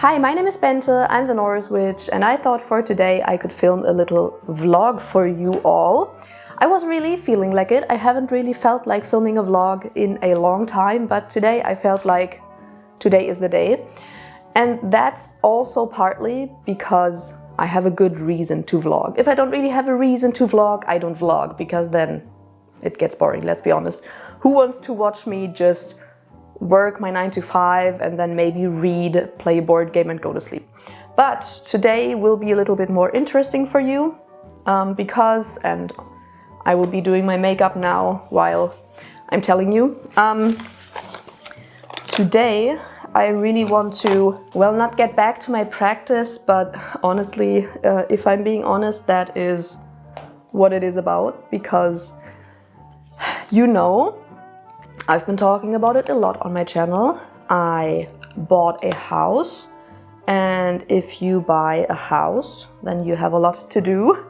Hi, my name is Bente, I'm the Norse Witch, and I thought for today I could film a little vlog for you all. I was really feeling like it. I haven't really felt like filming a vlog in a long time, but today I felt like today is the day. And that's also partly because I have a good reason to vlog. If I don't really have a reason to vlog, I don't vlog, because then it gets boring, let's be honest. Who wants to watch me just work my 9 to 5 and then maybe read, play a board game and go to sleep? But today will be a little bit more interesting for you because, and I will be doing my makeup now while I'm telling you. Today I really want to, well, not get back to my practice, but honestly, if I'm being honest, that is what it is about, because you know, I've been talking about it a lot on my channel. I bought a house, and if you buy a house, then you have a lot to do.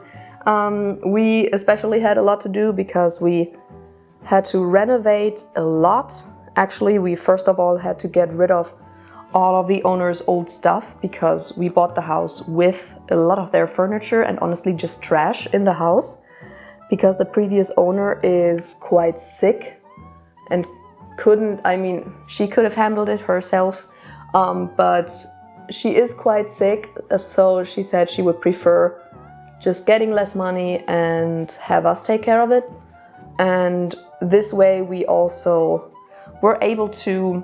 We especially had a lot to do because we had to renovate a lot. Actually, we first of all had to get rid of all of the owner's old stuff because we bought the house with a lot of their furniture and honestly just trash in the house, because the previous owner is quite sick and she could have handled it herself, but she is quite sick, so she said she would prefer just getting less money and have us take care of it. And this way we also were able to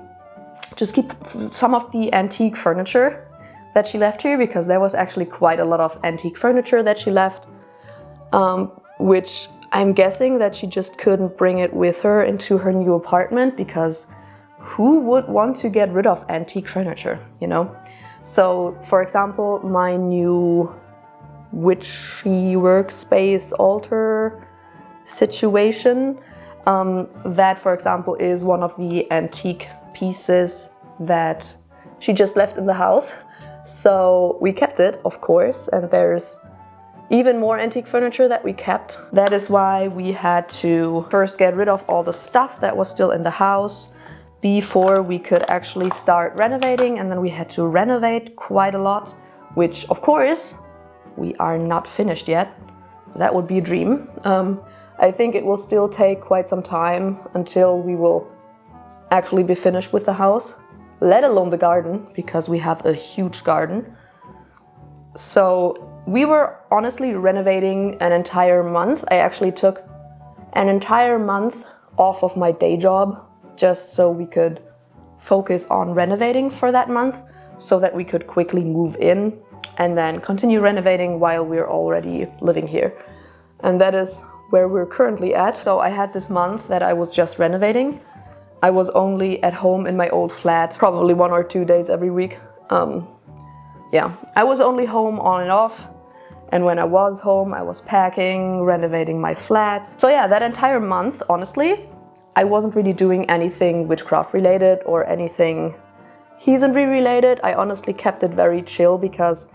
just keep some of the antique furniture that she left here, because there was actually quite a lot of antique furniture that she left, which I'm guessing that she just couldn't bring it with her into her new apartment, because who would want to get rid of antique furniture, you know? So, for example, my new Witchy workspace altar situation, that, for example, is one of the antique pieces that she just left in the house. So we kept it, of course, and there's even more antique furniture that we kept. That is why we had to first get rid of all the stuff that was still in the house before we could actually start renovating, and then we had to renovate quite a lot, which of course we are not finished yet. That would be a dream. I think it will still take quite some time until we will actually be finished with the house, let alone the garden, because we have a huge garden. So we were honestly renovating an entire month. I actually took an entire month off of my day job just so we could focus on renovating for that month, so that we could quickly move in and then continue renovating while we're already living here. And that is where we're currently at. So I had this month that I was just renovating. I was only at home in my old flat, probably 1 or 2 days every week. Yeah, I was only home on and off. And when I was home, I was packing, renovating my flat. So yeah, that entire month, honestly, I wasn't really doing anything witchcraft related or anything heathenry related. I honestly kept it very chill because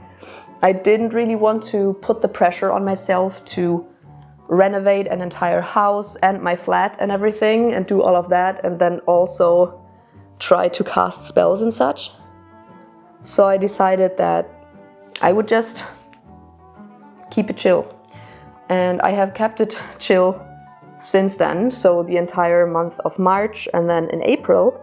I didn't really want to put the pressure on myself to renovate an entire house and my flat and everything and do all of that, and then also try to cast spells and such. So I decided that I would just keep it chill. And I have kept it chill since then, so the entire month of March, and then in April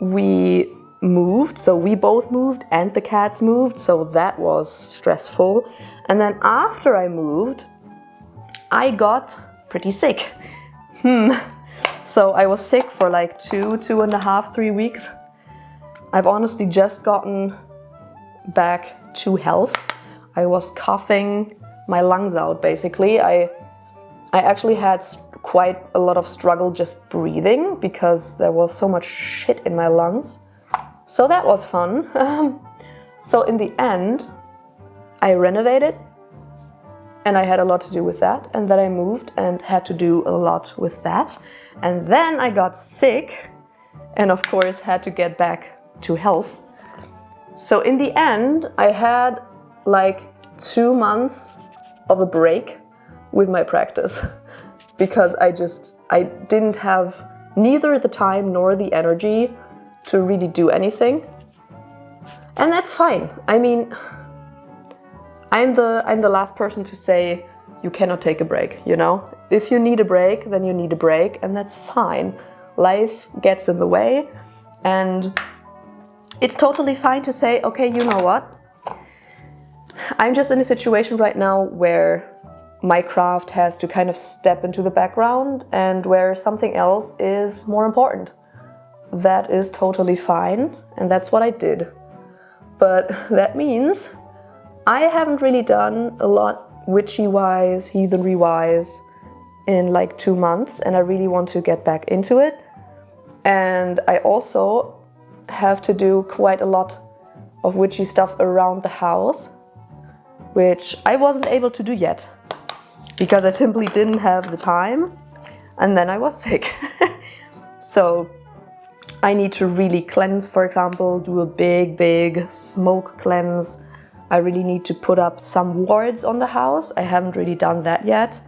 we moved. So we both moved and the cats moved, so that was stressful. And then after I moved, I got pretty sick. So I was sick for like 2.5, 3 weeks. I've honestly just gotten back to health. I was coughing my lungs out, basically. I actually had quite a lot of struggle just breathing because there was so much shit in my lungs. So that was fun. So in the end, I renovated, and I had a lot to do with that. And then I moved and had to do a lot with that. And then I got sick and of course had to get back to health. So in the end, I had like 2 months of a break with my practice because I didn't have neither the time nor the energy to really do anything. And that's fine. I mean, I'm the last person to say you cannot take a break, you know? If you need a break, then you need a break, and that's fine. Life gets in the way, and it's totally fine to say, okay, you know what? I'm just in a situation right now where my craft has to kind of step into the background and where something else is more important. That is totally fine, and that's what I did. But that means I haven't really done a lot witchy-wise, heathenry-wise in like 2 months, and I really want to get back into it. And I also have to do quite a lot of witchy stuff around the house, which I wasn't able to do yet because I simply didn't have the time, and then I was sick. So I need to really cleanse, for example, do a big smoke cleanse. I really need to put up some wards on the house. I haven't really done that yet.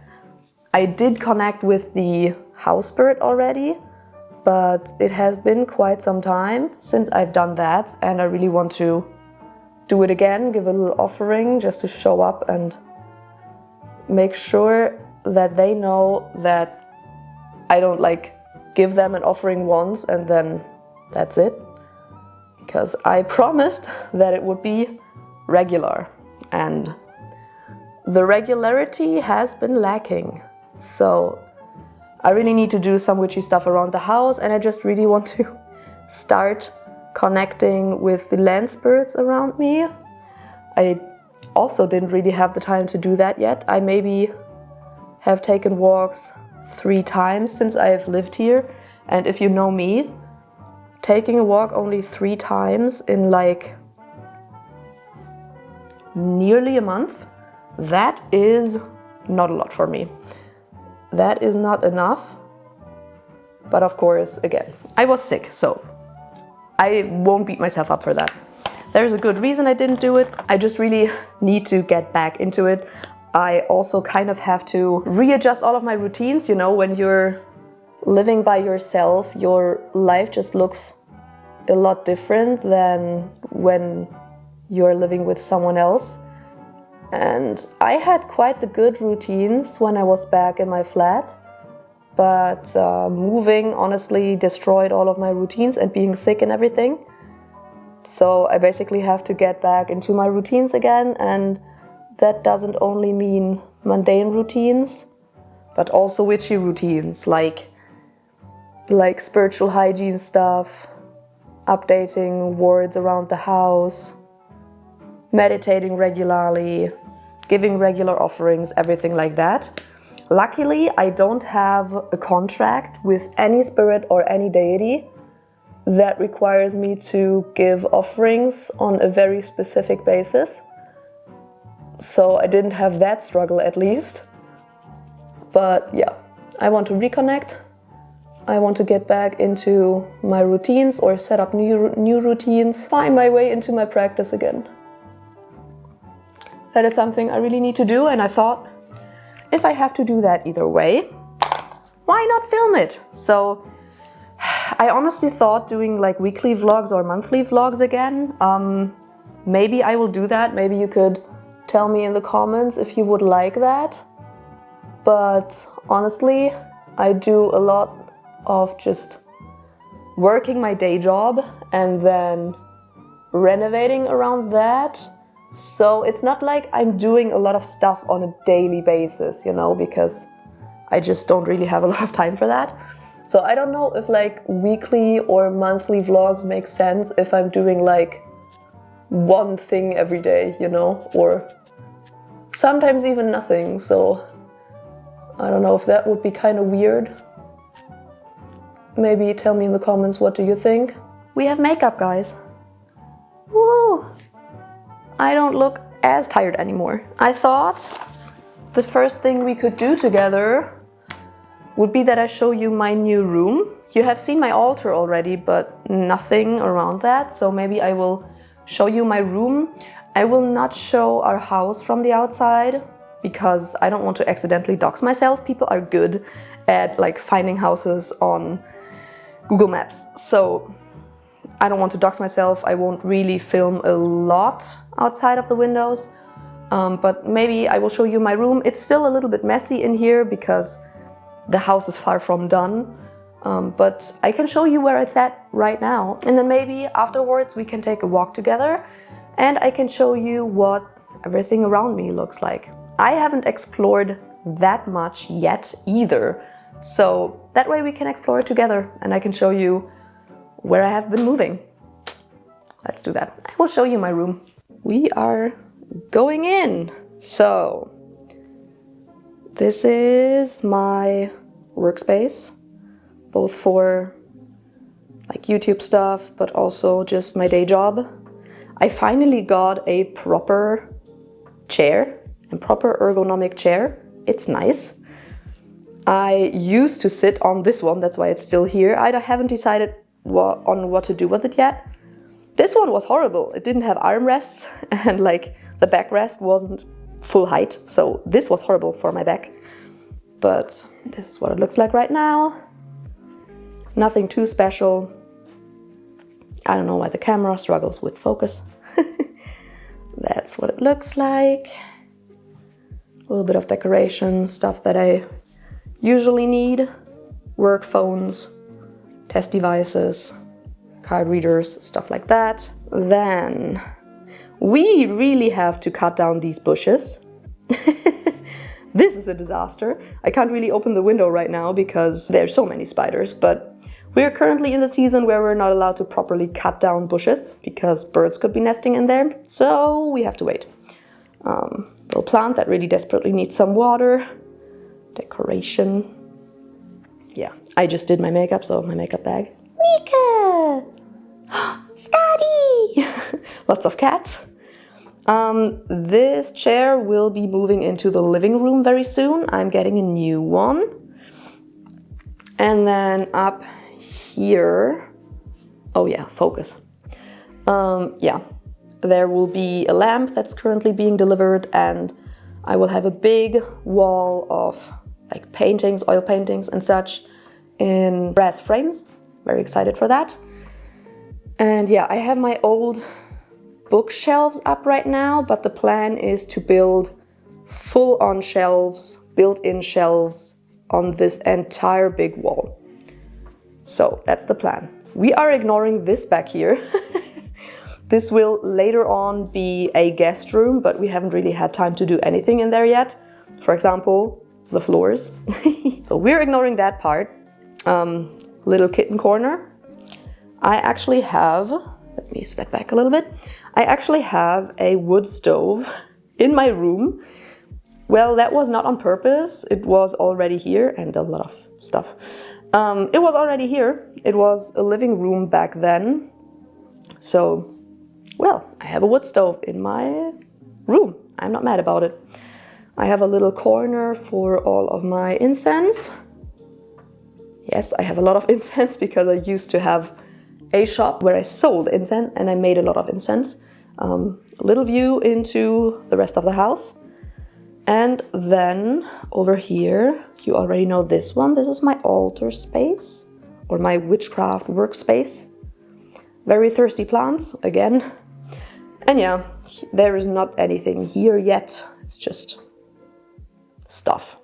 I did connect with the house spirit already, but it has been quite some time since I've done that, and I really want to do it again, give a little offering just to show up and make sure that they know that I don't like give them an offering once and then that's it. Because I promised that it would be regular, and the regularity has been lacking. So I really need to do some witchy stuff around the house, and I just really want to start connecting with the land spirits around me. I also didn't really have the time to do that yet. I maybe have taken walks 3 times since I have lived here, and if you know me, taking a walk only 3 times in like nearly a month, that is not a lot for me. That is not enough. But of course, again, I was sick, so I won't beat myself up for that. There's a good reason I didn't do it. I just really need to get back into it. I also kind of have to readjust all of my routines. You know, when you're living by yourself, your life just looks a lot different than when you're living with someone else. And I had quite the good routines when I was back in my flat. But moving honestly destroyed all of my routines, and being sick and everything. So I basically have to get back into my routines again, and that doesn't only mean mundane routines, but also witchy routines, like spiritual hygiene stuff, updating wards around the house, meditating regularly, giving regular offerings, everything like that. Luckily, I don't have a contract with any spirit or any deity that requires me to give offerings on a very specific basis. So I didn't have that struggle, at least. But yeah, I want to reconnect. I want to get back into my routines or set up new routines, find my way into my practice again. That is something I really need to do, and I thought, if I have to do that either way, why not film it? So I honestly thought doing like weekly vlogs or monthly vlogs again. Maybe I will do that. Maybe you could tell me in the comments if you would like that. But honestly, I do a lot of just working my day job and then renovating around that. So it's not like I'm doing a lot of stuff on a daily basis, you know, because I just don't really have a lot of time for that. So I don't know if like weekly or monthly vlogs make sense if I'm doing like one thing every day, you know, or sometimes even nothing. So I don't know if that would be kind of weird. Maybe tell me in the comments, what do you think? We have makeup, guys. Woo! I don't look as tired anymore. I thought the first thing we could do together would be that I show you my new room. You have seen my altar already, but nothing around that. So maybe I will show you my room. I will not show our house from the outside because I don't want to accidentally dox myself. People are good at like finding houses on Google Maps. So I don't want to dox myself. I won't really film a lot outside of the windows. But maybe I will show you my room. It's still a little bit messy in here because the house is far from done. But I can show you where it's at right now. And then maybe afterwards we can take a walk together and I can show you what everything around me looks like. I haven't explored that much yet either. So that way we can explore it together and I can show you where I have been moving. Let's do that. I will show you my room. We are going in. So this is my workspace, both for like YouTube stuff, but also just my day job. I finally got a proper chair and proper ergonomic chair. It's nice. I used to sit on this one, that's why it's still here. I haven't decided on what to do with it yet. This one was horrible. It didn't have armrests and like the backrest wasn't full height. So this was horrible for my back. But this is what it looks like right now. Nothing too special. I don't know why the camera struggles with focus. That's what it looks like. A little bit of decoration, stuff that I usually need. Work phones, test devices, card readers, stuff like that. Then we really have to cut down these bushes. This is a disaster. I can't really open the window right now because there's so many spiders, but we're currently in the season where we're not allowed to properly cut down bushes because birds could be nesting in there, so we have to wait. Little plant that really desperately needs some water. Decoration. Yeah, I just did my makeup, so my makeup bag. Nika! Scotty! Lots of cats. This chair will be moving into the living room very soon. I'm getting a new one. And then up here, oh yeah, focus. Yeah, there will be a lamp that's currently being delivered and I will have a big wall of like paintings, oil paintings and such in brass frames. Very excited for that. And yeah, I have my old bookshelves up right now, but the plan is to build full-on shelves, built-in shelves on this entire big wall. So that's the plan. We are ignoring this back here. This will later on be a guest room, but we haven't really had time to do anything in there yet. For example, the floors. So we're ignoring that part. Little kitten corner. I actually have, let me step back a little bit. I actually have a wood stove in my room. Well, that was not on purpose. It was already here and a lot of stuff. It was already here. It was a living room back then. So, well, I have a wood stove in my room. I'm not mad about it. I have a little corner for all of my incense. Yes, I have a lot of incense because I used to have a shop where I sold incense and I made a lot of incense. A little view into the rest of the house. And then over here, you already know this one. This is my altar space or my witchcraft workspace. Very thirsty plants again. And yeah, there is not anything here yet. It's just stuff.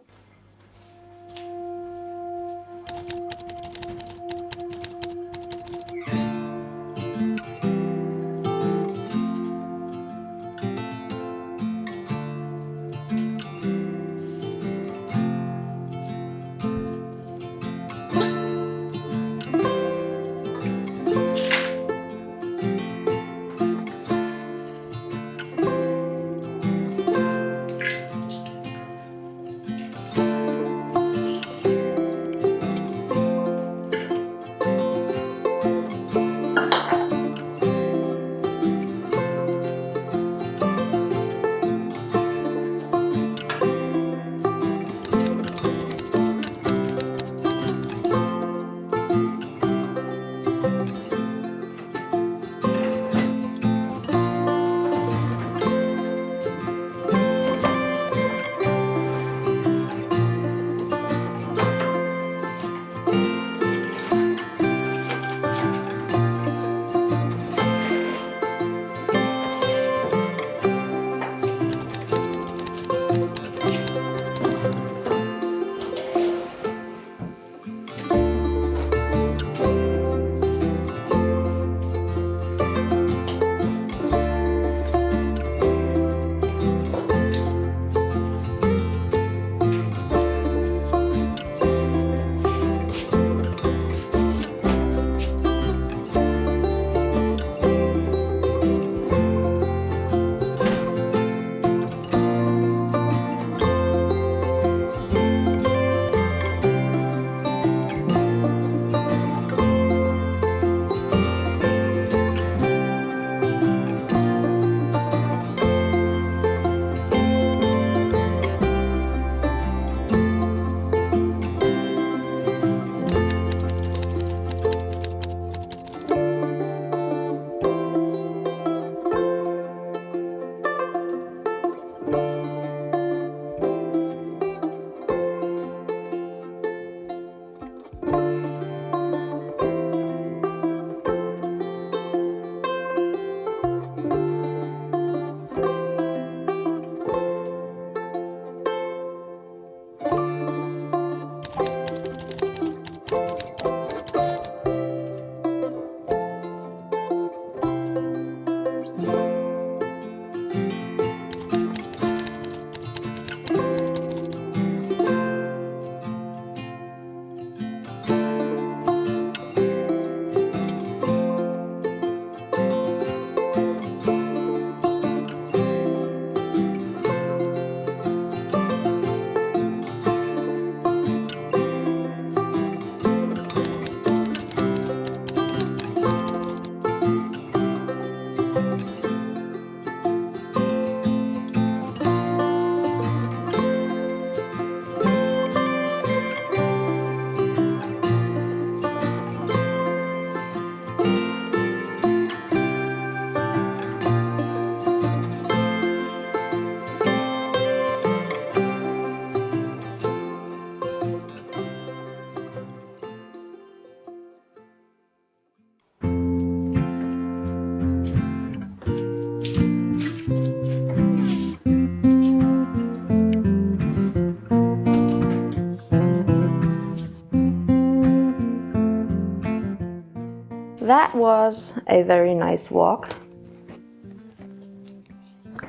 That was a very nice walk.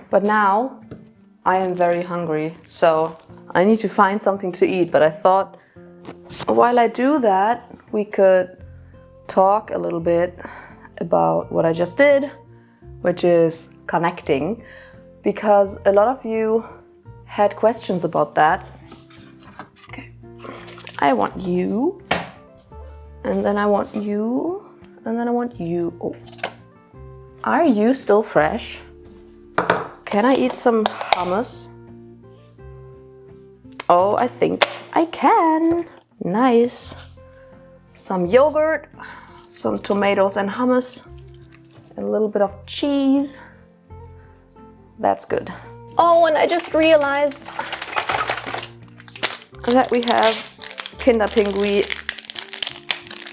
But now I am very hungry, so I need to find something to eat. But I thought while I do that, we could talk a little bit about what I just did, which is connecting, because a lot of you had questions about that. Okay, I want you, and then I want you, and then I want you. Oh. Are you still fresh? Can I eat some hummus? Oh, I think I can. Nice. Some yogurt, some tomatoes and hummus, and a little bit of cheese. That's good. Oh, and I just realized that we have Kinderpingui.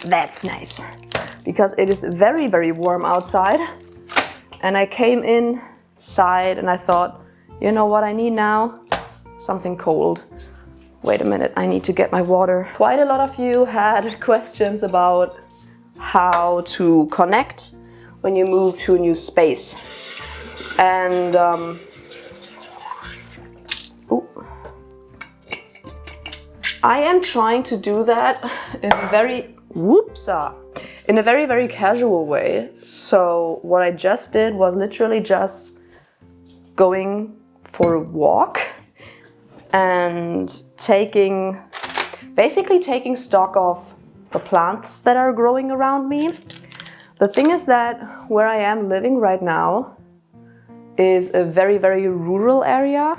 That's nice, because it is very, very warm outside. And I came inside and I thought, you know what I need now? Something cold. Wait a minute, I need to get my water. Quite a lot of you had questions about how to connect when you move to a new space. And I am trying to do that in a very very, very casual way. So what I just did was literally just going for a walk and basically taking stock of the plants that are growing around me. The thing is that where I am living right now is a very, very rural area,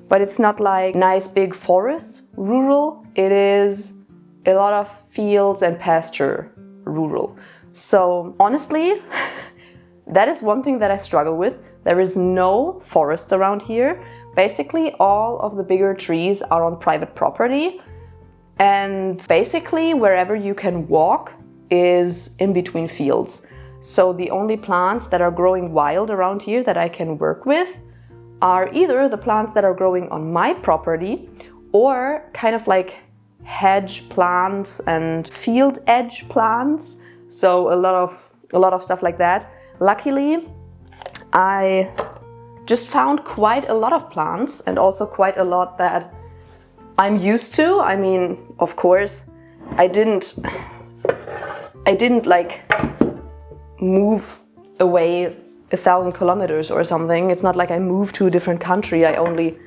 but it's not like nice big forests rural. It is a lot of fields and pasture rural. So honestly, that is one thing that I struggle with. There is no forest around here. Basically, all of the bigger trees are on private property. And basically, wherever you can walk is in between fields. So the only plants that are growing wild around here that I can work with are either the plants that are growing on my property or kind of like hedge plants and field edge plants. So a lot of stuff like that. Luckily, I just found quite a lot of plants and also quite a lot that I'm used to. I mean, of course, I didn't like move away 1,000 kilometers or something. It's not like I moved to a different country. I only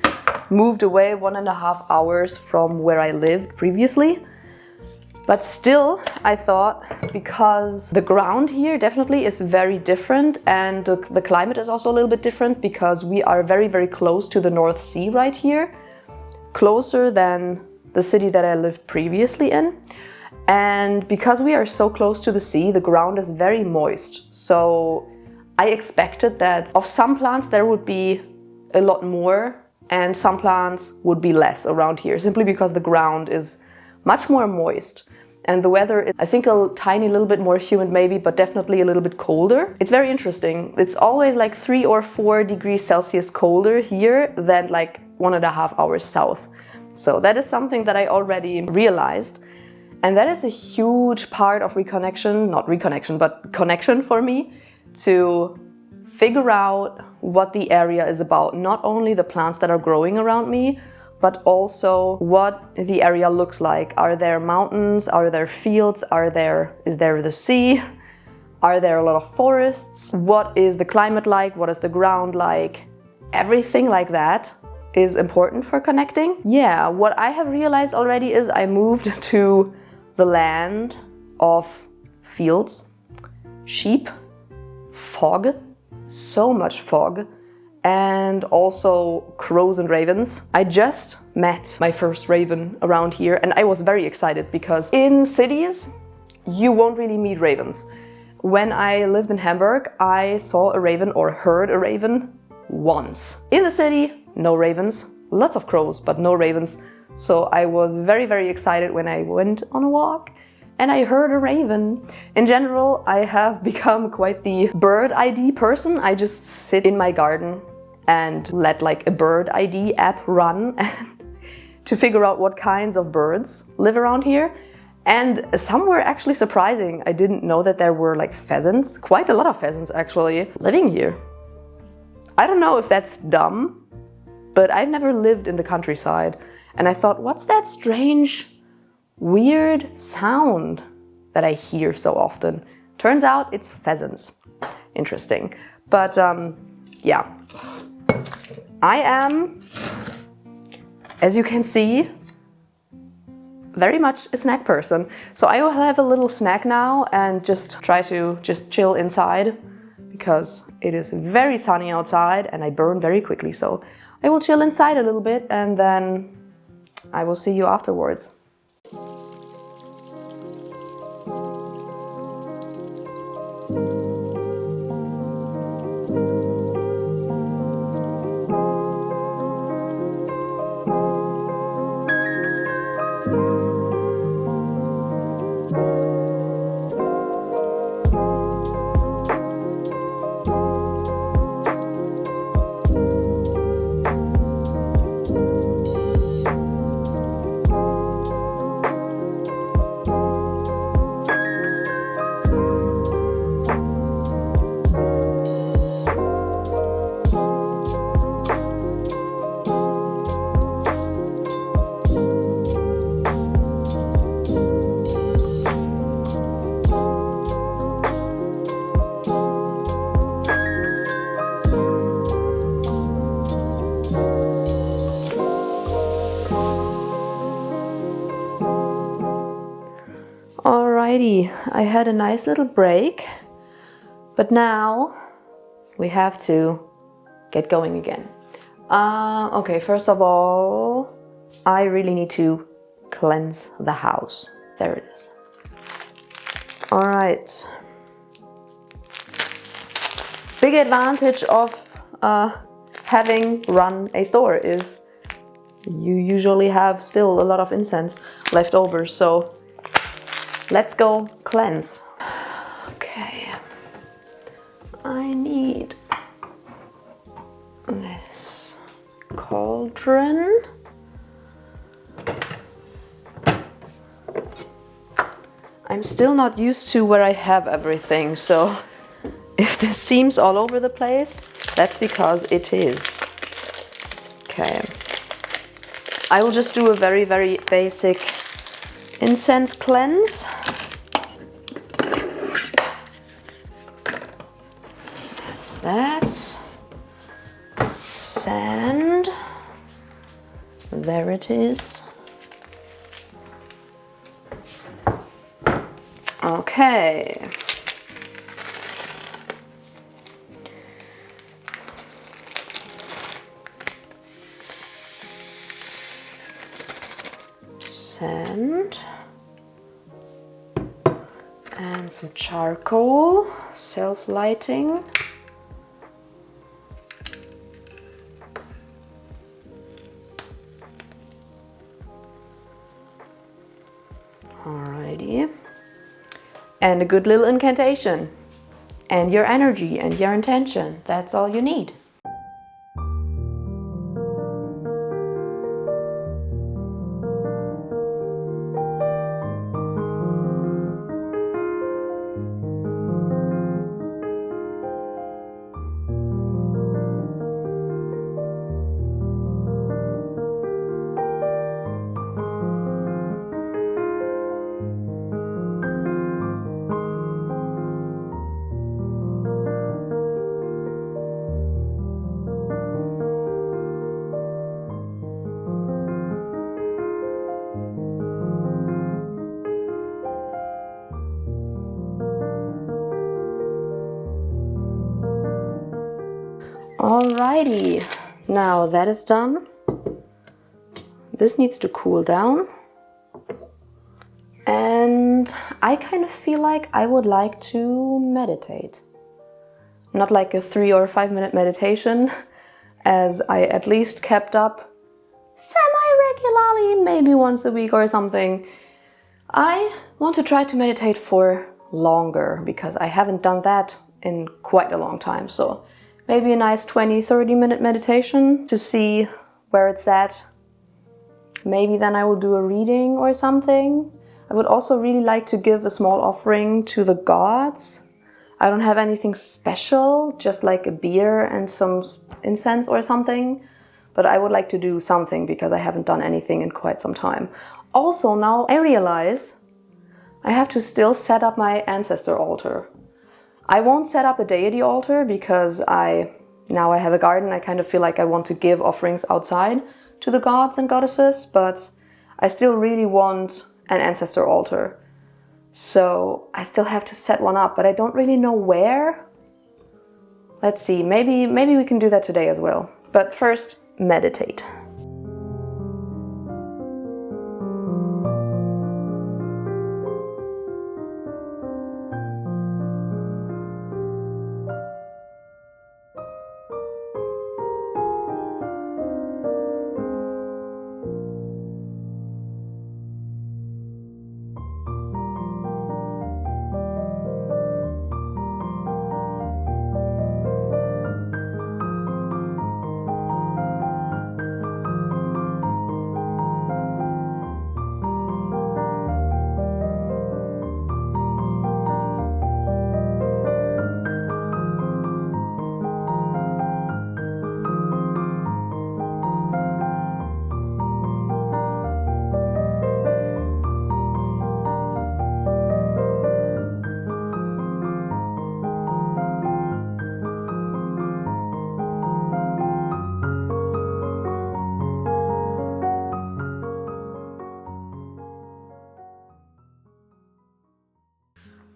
moved away 1.5 hours from where I lived previously. But still, I thought, because the ground here definitely is very different and the climate is also a little bit different because we are very, very close to the North Sea right here. Closer than the city that I lived previously in. And because we are so close to the sea, the ground is very moist. So I expected that of some plants there would be a lot more and some plants would be less around here, simply because the ground is much more moist. And the weather is, I think, a tiny little bit more humid maybe, but definitely a little bit colder. It's very interesting. It's always like 3 or 4 degrees Celsius colder here than like 1.5 hours south. So that is something that I already realized. And that is a huge part of connection for me, to figure out what the area is about. Not only the plants that are growing around me, but also what the area looks like. Are there mountains? Are there fields? Is there the sea? Are there a lot of forests? What is the climate like? What is the ground like? Everything like that is important for connecting. Yeah, what I have realized already is I moved to the land of fields, sheep, fog, so much fog, and also crows and ravens. I just met my first raven around here and I was very excited because in cities you won't really meet ravens. When I lived in Hamburg, I saw a raven or heard a raven once. In the city, no ravens, lots of crows, but no ravens. So I was very, very excited when I went on a walk and I heard a raven. In general, I have become quite the bird ID person. I just sit in my garden and let like a bird ID app run to figure out what kinds of birds live around here. And some were actually surprising. I didn't know that there were like pheasants, quite a lot of pheasants actually, living here. I don't know if that's dumb, but I've never lived in the countryside. And I thought, what's that strange, weird sound that I hear so often? Turns out it's pheasants. Interesting. But yeah, I am, as you can see, very much a snack person. So I will have a little snack now and just try to chill inside because it is very sunny outside and I burn very quickly. So I will chill inside a little bit and then I will see you afterwards. Alrighty, I had a nice little break, but now we have to get going again. Okay, first of all, I really need to cleanse the house. There it is. Alright. Big advantage of having run a store is you usually have still a lot of incense left over, so let's go cleanse. Okay, I need this cauldron. I'm still not used to where I have everything, so if this seems all over the place, that's because it is. Okay, I will just do a very, very basic incense cleanse. That's that. Sand. There it is. Okay. Sand and some charcoal, self-lighting. Alrighty, and a good little incantation and your energy and your intention. That's all you need. Alrighty, now that is done. This needs to cool down. And I kind of feel like I would like to meditate. Not like a 3 or 5 minute meditation, as I at least kept up semi-regularly, maybe once a week or something. I want to try to meditate for longer, because I haven't done that in quite a long time. So maybe a nice 20-30 minute meditation to see where it's at. Maybe then I will do a reading or something. I would also really like to give a small offering to the gods. I don't have anything special, just like a beer and some incense or something. But I would like to do something because I haven't done anything in quite some time. Also, now I realize I have to still set up my ancestor altar. I won't set up a deity altar because now I have a garden. I kind of feel like I want to give offerings outside to the gods and goddesses, but I still really want an ancestor altar. So I still have to set one up, but I don't really know where. Let's see, maybe we can do that today as well. But first, meditate.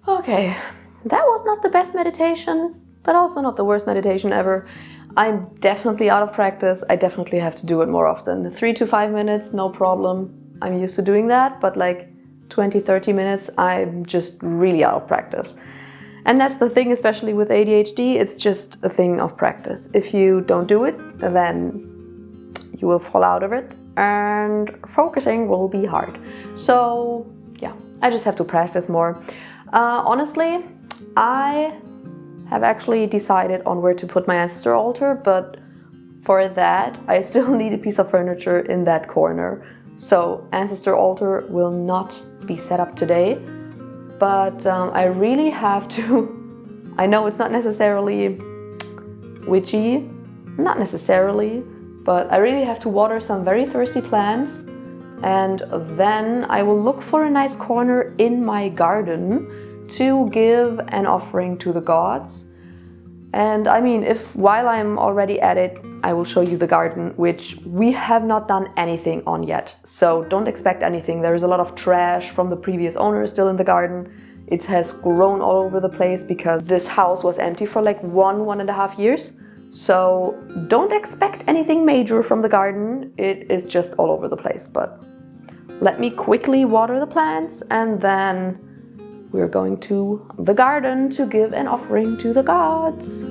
Okay, that was not the best meditation, but also not the worst meditation ever. I'm definitely out of practice. I definitely have to do it more often. 3 to 5 minutes, no problem. I'm used to doing that, but like 20-30 minutes, I'm just really out of practice. And that's the thing, especially with ADHD, it's just a thing of practice. If you don't do it, then you will fall out of it and focusing will be hard. So yeah, I just have to practice more. Honestly, I have actually decided on where to put my ancestor altar, but for that I still need a piece of furniture in that corner. So ancestor altar will not be set up today, but I really have to. I know it's not necessarily witchy, not necessarily, but I really have to water some very thirsty plants, and then I will look for a nice corner in my garden to give an offering to the gods. And I mean, if while I'm already at it, I will show you the garden, which we have not done anything on yet. So don't expect anything. There is a lot of trash from the previous owner still in the garden. It has grown all over the place because this house was empty for like 1.5 years. So don't expect anything major from the garden. It is just all over the place. But let me quickly water the plants and then we're going to the garden to give an offering to the gods.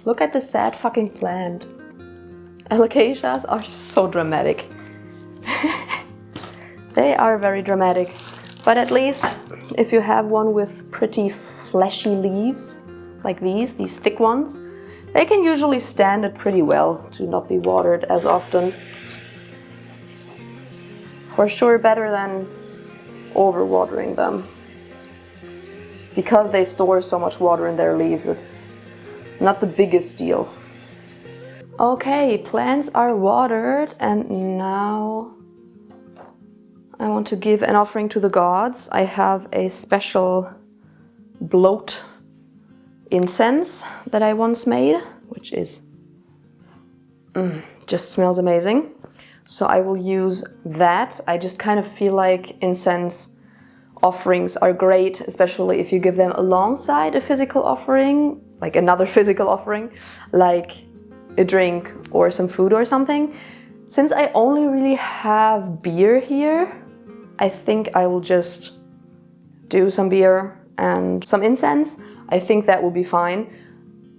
Look at the sad fucking plant. Alocasias are so dramatic. They are very dramatic, but at least if you have one with pretty fleshy leaves, like these thick ones, they can usually stand it pretty well to not be watered as often. For sure better than overwatering them. Because they store so much water in their leaves, it's not the biggest deal. Okay, plants are watered, and now I want to give an offering to the gods. I have a special bloat incense that I once made, which is just smells amazing. So I will use that. I just kind of feel like incense offerings are great, especially if you give them alongside a physical offering, like another physical offering, like a drink or some food or something. Since I only really have beer here, I think I will just do some beer and some incense. I think that will be fine.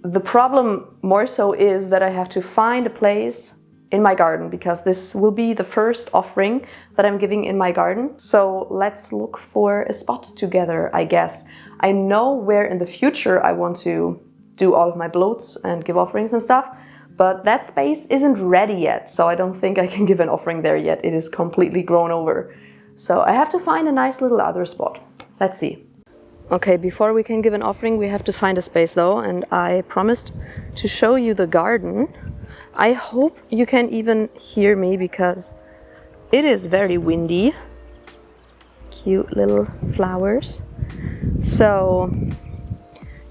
The problem more so is that I have to find a place in my garden, because this will be the first offering that I'm giving in my garden. So let's look for a spot together, I guess. I know where in the future I want to do all of my bloats and give offerings and stuff, but that space isn't ready yet, so I don't think I can give an offering there yet. It is completely grown over. So I have to find a nice little other spot. Let's see. Okay, before we can give an offering, we have to find a space though, and I promised to show you the garden. I hope you can even hear me because it is very windy. Cute little flowers. So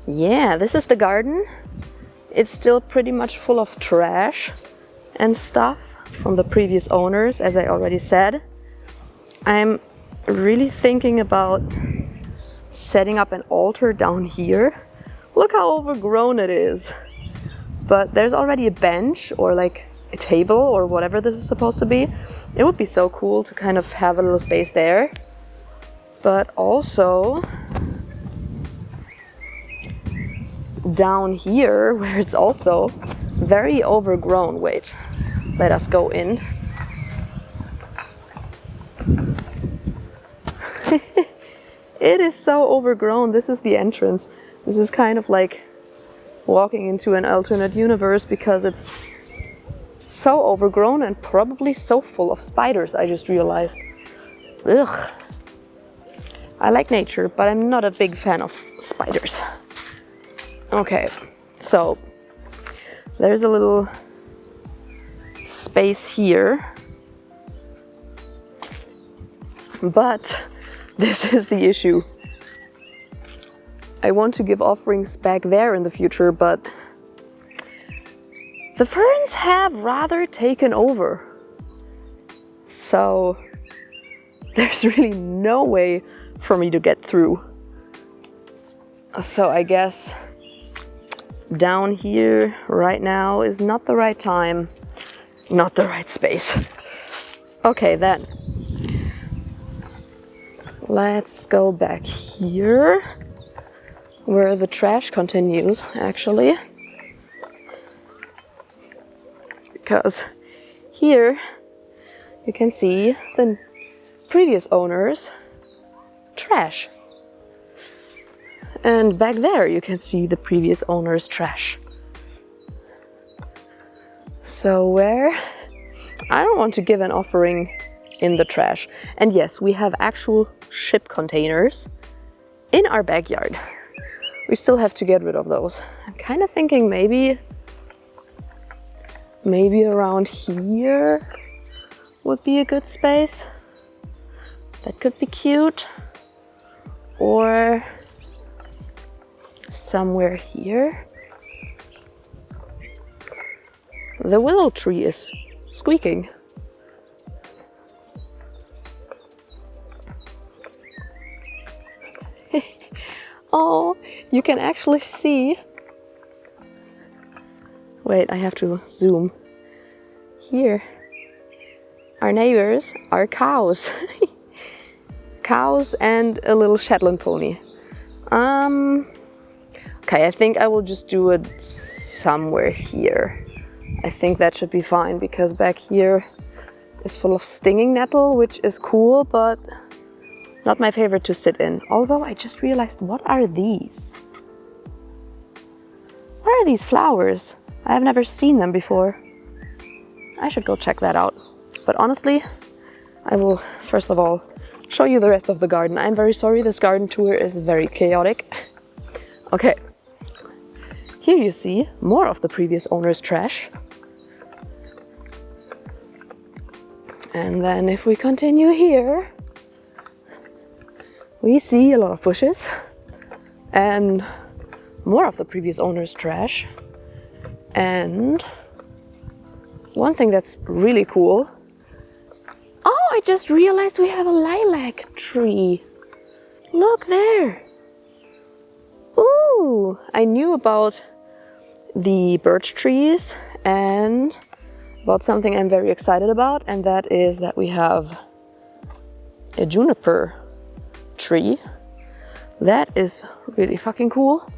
yeah, this is the garden. It's still pretty much full of trash and stuff from the previous owners, as I already said. I'm really thinking about setting up an altar down here. Look how overgrown it is. But there's already a bench or like a table or whatever this is supposed to be. It would be so cool to kind of have a little space there. But also down here where it's also very overgrown. Wait, let us go in. It is so overgrown. This is the entrance. This is kind of like walking into an alternate universe because it's so overgrown and probably so full of spiders, I just realized. Ugh. I like nature, but I'm not a big fan of spiders. Okay, so there's a little space here, but this is the issue. I want to give offerings back there in the future, but the ferns have rather taken over. So there's really no way for me to get through. So I guess down here right now is not the right time, not the right space. Okay, then let's go back here where the trash continues, actually, because here you can see the previous owners' trash, and back there you can see the previous owner's trash. So where I don't want to give an offering in the trash. And yes, we have actual ship containers in our backyard. We still have to get rid of those. I'm kind of thinking maybe around here would be a good space. That could be cute. Or somewhere here. The willow tree is squeaking. Oh, you can actually see. Wait, I have to zoom. Here. Our neighbors are cows. Cows and a little Shetland pony. Okay, I think I will just do it somewhere here. I think that should be fine, because back here is full of stinging nettle, which is cool, but not my favorite to sit in. Although I just realized, what are these? What are these flowers? I have never seen them before. I should go check that out. But honestly, I will first of all show you the rest of the garden. I'm very sorry, this garden tour is very chaotic. Okay. Here you see more of the previous owner's trash. And then if we continue here, we see a lot of bushes and more of the previous owner's trash. And one thing that's really cool. Oh, I just realized we have a lilac tree. Look there. Ooh, I knew about the birch trees and about something I'm very excited about, and that is that we have a juniper tree. That is really fucking cool.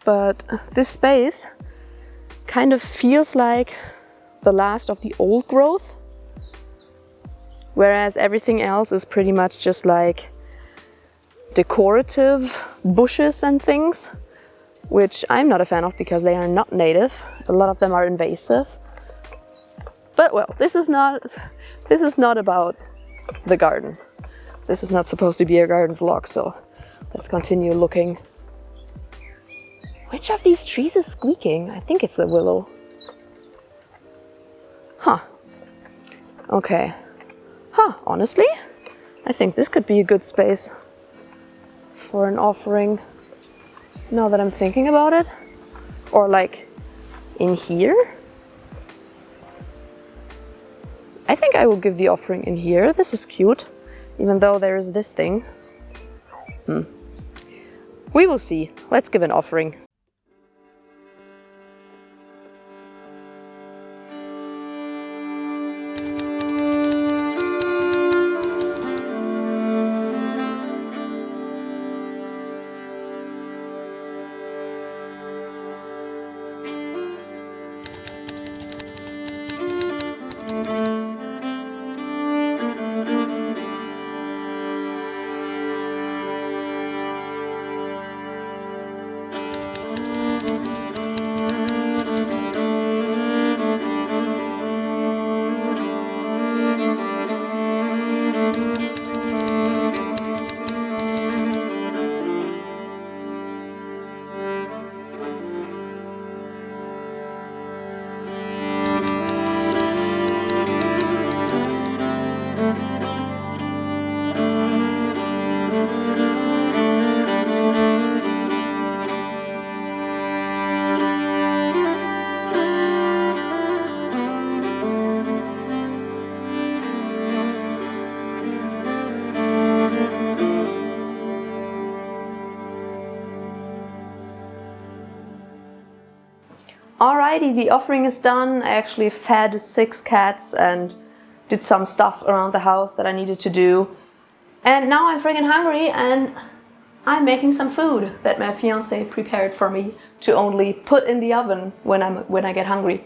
But this space kind of feels like the last of the old growth, whereas everything else is pretty much just like decorative bushes and things, which I'm not a fan of because they are not native. A lot of them are invasive. But well, this is not about the garden. This is not supposed to be a garden vlog, so let's continue looking. Which of these trees is squeaking? I think it's the willow. Huh. Okay. Huh, honestly, I think this could be a good space for an offering, now that I'm thinking about it. Or like in here. I think I will give the offering in here. This is cute, even though there is this thing. We will see. Let's give an offering. Alrighty, the offering is done. I actually fed 6 cats and did some stuff around the house that I needed to do. And now I'm friggin' hungry and I'm making some food that my fiance prepared for me to only put in the oven when I get hungry.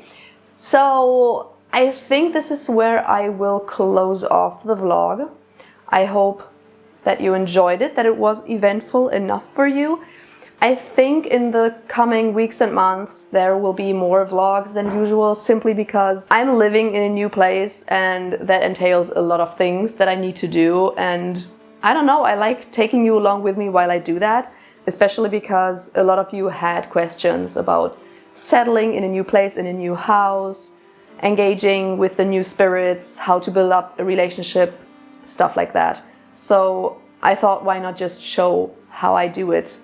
So I think this is where I will close off the vlog. I hope that you enjoyed it, that it was eventful enough for you. I think in the coming weeks and months there will be more vlogs than usual, simply because I'm living in a new place and that entails a lot of things that I need to do, and I don't know, I like taking you along with me while I do that, especially because a lot of you had questions about settling in a new place, in a new house, engaging with the new spirits, how to build up a relationship, stuff like that. So I thought, why not just show how I do it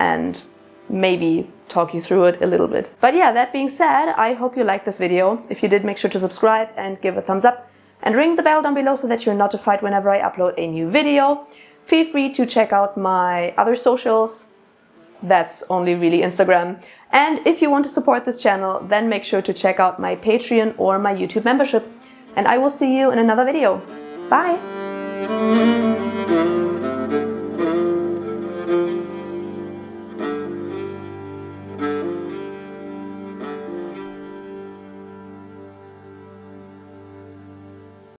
and maybe talk you through it a little bit. But yeah, that being said, I hope you liked this video. If you did, make sure to subscribe and give a thumbs up and ring the bell down below so that you're notified whenever I upload a new video. Feel free to check out my other socials. That's only really Instagram. And if you want to support this channel, then make sure to check out my Patreon or my YouTube membership. And I will see you in another video. Bye!